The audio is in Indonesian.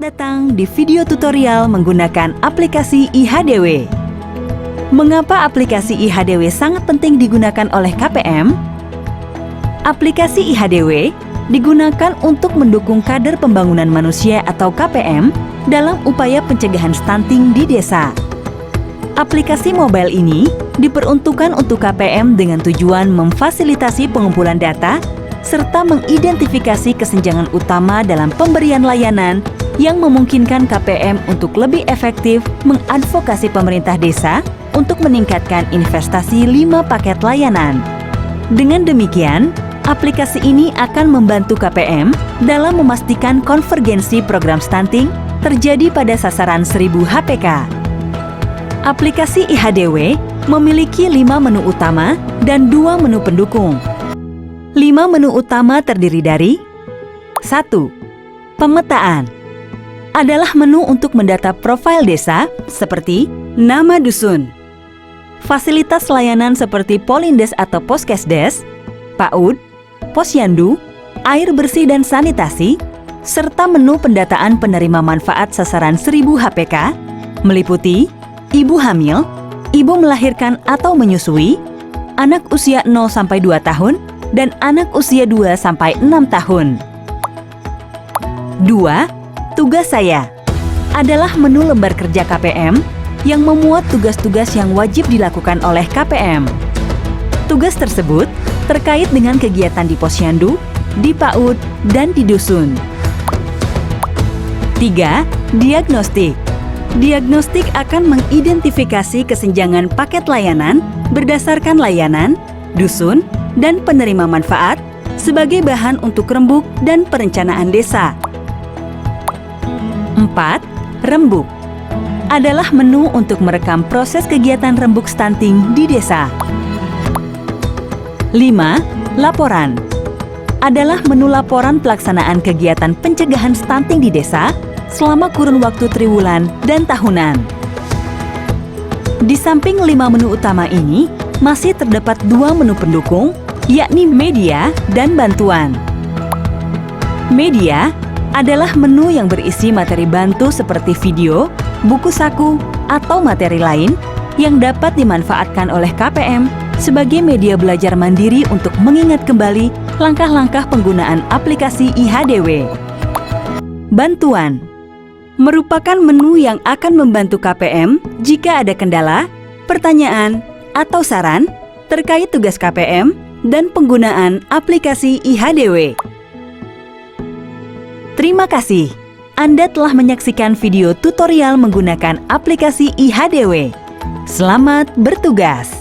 Selamat datang di video tutorial menggunakan aplikasi IHDW. Mengapa aplikasi IHDW sangat penting digunakan oleh KPM? Aplikasi IHDW digunakan untuk mendukung kader pembangunan manusia atau KPM dalam upaya pencegahan stunting di desa. Aplikasi mobile ini diperuntukkan untuk KPM dengan tujuan memfasilitasi pengumpulan data serta mengidentifikasi kesenjangan utama dalam pemberian layanan yang memungkinkan KPM untuk lebih efektif mengadvokasi pemerintah desa untuk meningkatkan investasi 5 paket layanan. Dengan demikian, aplikasi ini akan membantu KPM dalam memastikan konvergensi program stunting terjadi pada sasaran 1000 HPK. Aplikasi IHDW memiliki 5 menu utama dan 2 menu pendukung. 5 menu utama terdiri dari 1. Pemetaan adalah menu untuk mendata profil desa seperti nama dusun, fasilitas layanan seperti Polindes atau Poskesdes, PAUD, Posyandu, air bersih dan sanitasi, serta menu pendataan penerima manfaat sasaran 1000 HPK meliputi ibu hamil, ibu melahirkan atau menyusui, anak usia 0-2 tahun, dan anak usia 2-6 tahun. 2. Tugas saya adalah menu lembar kerja KPM yang memuat tugas-tugas yang wajib dilakukan oleh KPM. Tugas tersebut terkait dengan kegiatan di Posyandu, di PAUD, dan di dusun. 3. Diagnostik. Diagnostik akan mengidentifikasi kesenjangan paket layanan berdasarkan layanan, dusun, dan penerima manfaat sebagai bahan untuk rembuk dan perencanaan desa. 4. Rembuk adalah menu untuk merekam proses kegiatan rembuk stunting di desa. 5. Laporan adalah menu laporan pelaksanaan kegiatan pencegahan stunting di desa selama kurun waktu triwulan dan tahunan. Di samping 5 menu utama ini, masih terdapat 2 menu pendukung, yakni media dan bantuan. Media adalah menu yang berisi materi bantu seperti video, buku saku, atau materi lain yang dapat dimanfaatkan oleh KPM sebagai media belajar mandiri untuk mengingat kembali langkah-langkah penggunaan aplikasi IHDW. Bantuan merupakan menu yang akan membantu KPM jika ada kendala, pertanyaan, atau saran terkait tugas KPM dan penggunaan aplikasi IHDW. Terima kasih. Anda telah menyaksikan video tutorial menggunakan aplikasi IHDW. Selamat bertugas!